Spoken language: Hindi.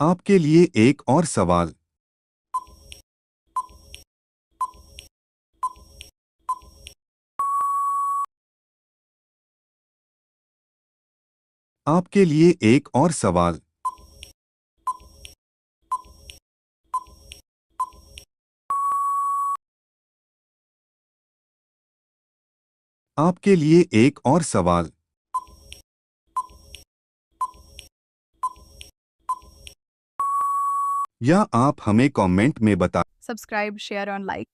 आपके लिए एक और सवाल। आपके लिए एक और सवाल। आपके लिए एक और सवाल। या आप हमें कमेंट में बता Subscribe, share, and like.